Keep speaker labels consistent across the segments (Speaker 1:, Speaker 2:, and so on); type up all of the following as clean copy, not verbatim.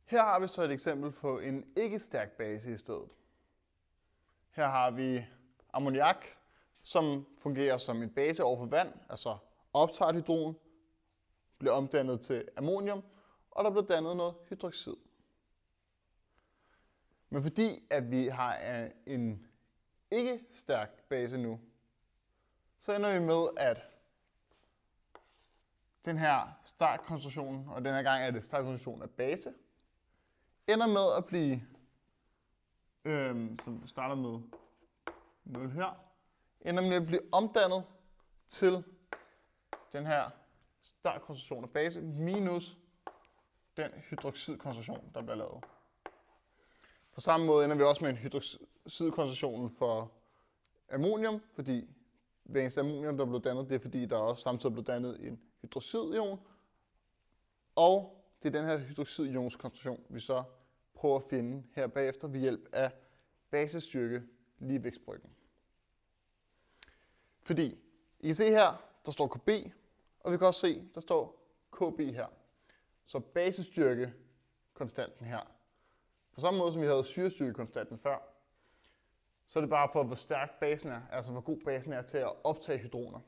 Speaker 1: Her har vi så et eksempel på en ikke-stærk base i stedet. Her har vi ammoniak, som fungerer som en base over for vand, altså optager et hydrogen, bliver omdannet til ammonium, og der bliver dannet noget hydroxid. Men fordi at vi har en ikke-stærk base nu, så ender vi med, at den her startkoncentration, og den her gang er det startkoncentration af base, ender med at blive, som starter med 0 her, ender med at blive omdannet til den her startkoncentration af base minus den hydroxidkoncentration, der bliver lavet. På samme måde ender vi også med en hydroxidkoncentration for ammonium, fordi hver eneste ammonium, der blev dannet, det er fordi, der også samtidig blev dannet en hydroxidion. Og det er den her hydroxidionskoncentration, vi så prøver at finde her bagefter ved hjælp af basestyrke ligevægtsbryggen. Fordi I kan se her, der står KB, og vi kan også se, der står KB her. Så basestyrkekonstanten her. På samme måde som vi havde syrestyrkekonstanten før, så er det bare for, hvor stærk basen er, altså hvor god basen er til at optage hydroner.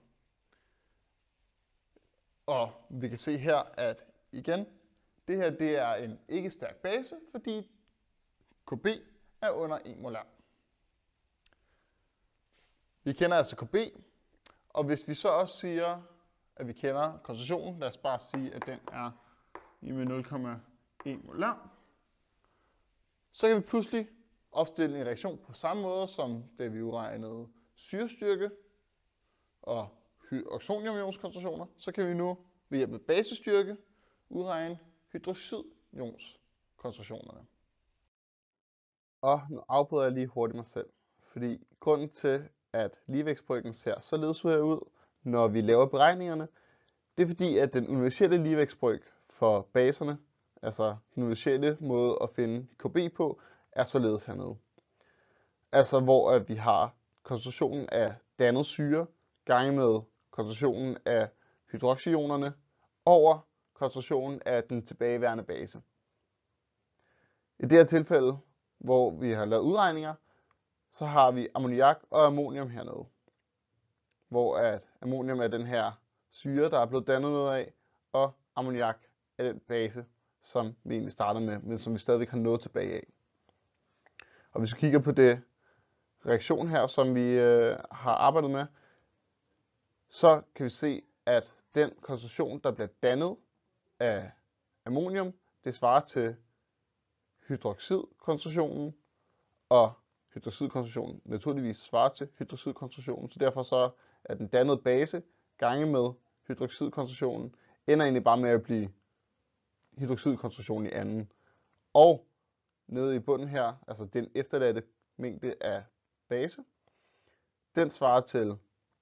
Speaker 1: Og vi kan se her, at igen, det her det er en ikke stærk base, fordi KB er under 1 molar. Vi kender altså KB, og hvis vi så også siger, at vi kender koncentrationen, lad os bare sige, at den er med 0,1 molar, så kan vi pludselig opstille en reaktion på samme måde, som da vi udregnede syrestyrke og oxoniumionkoncentrationer, så kan vi nu ved hjælp af basestyrke udregne hydroxidionkoncentrationerne. Og nu afbryder jeg lige hurtigt mig selv, fordi grunden til, at ligevægtsbryggen ser således ud, når vi laver beregningerne, det er fordi, at den universelle ligevægtsbryg for baserne, altså den universelle måde at finde KB på, er således hernede. Altså hvor vi har koncentrationen af dannet syre gange med koncentrationen af hydroxionerne over koncentrationen af den tilbageværende base. I det her tilfælde, hvor vi har lavet udregninger, så har vi ammoniak og ammonium hernede. Hvor at ammonium er den her syre, der er blevet dannet noget af, og ammoniak er den base, som vi egentlig starter med, men som vi stadigvæk har noget tilbage af. Og hvis vi kigger på det reaktion her, som vi har arbejdet med, så kan vi se, at den koncentration, der bliver dannet af ammonium, det svarer til hydroxidkoncentrationen, og hydroxidkoncentrationen naturligvis svarer til hydroxidkoncentrationen, så derfor så er den dannede base gange med hydroxidkoncentrationen ender egentlig bare med at blive hydroxidkoncentrationen i anden. Og nede i bunden her, altså den efterladte mængde af base, den svarer til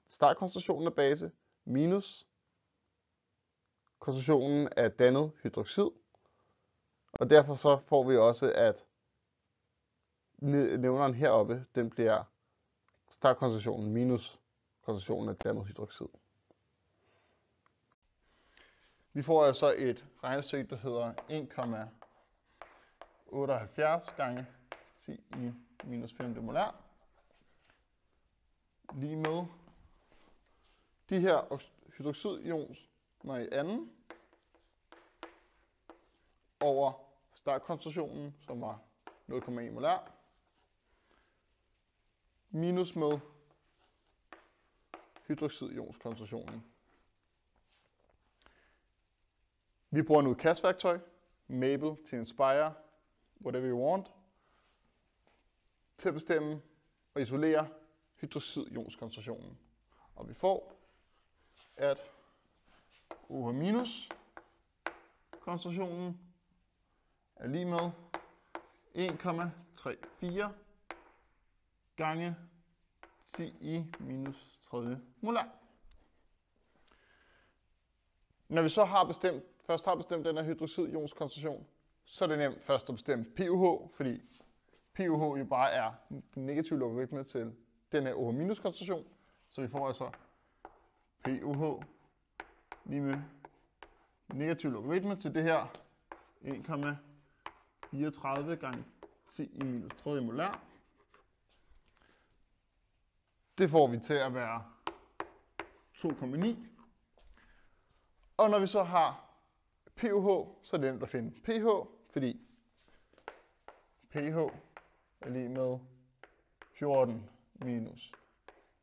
Speaker 1: startkoncentrationen af base minus koncentrationen af dannet hydroxid. Og derfor så får vi også, at nævneren heroppe, den bliver startkoncentrationen minus koncentrationen af dannet hydroxid. Vi får altså et regnestykke, der hedder 1,78 gange 10 i minus 5 molar, lige med de her hydroxidioner i anden over startkoncentrationen, som var 0,1 molar, minus med hydroxidionkoncentrationen. Vi bruger nu et kastværktøj, Mabel til Inspire, whatever you want, til at bestemme og isolere hydroxidionkoncentrationen. Og vi får, at OH- koncentrationen er lige med 1,34 gange 10 i minus 30 molar. Når vi så først har bestemt den her hydroxidionskoncentration, så er det nemt først at bestemme PUH, fordi PUH jo bare er den negative logaritme til den her OH- koncentration. Så vi får altså PUH lige med negativ logaritme til det her 1,34 34 gange 10 i minus 3 molær. Det får vi til at være 2,9. Og når vi så har pH, så er det nemt at finde pH, fordi pH er lige med 14 minus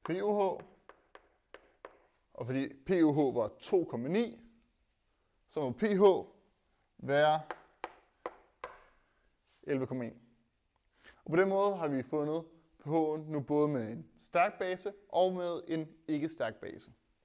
Speaker 1: pH. Og fordi pH var 2,9, så må pH være 11,1. Og på den måde har vi fundet pH'en nu både med en stærk base og med en ikke stærk base.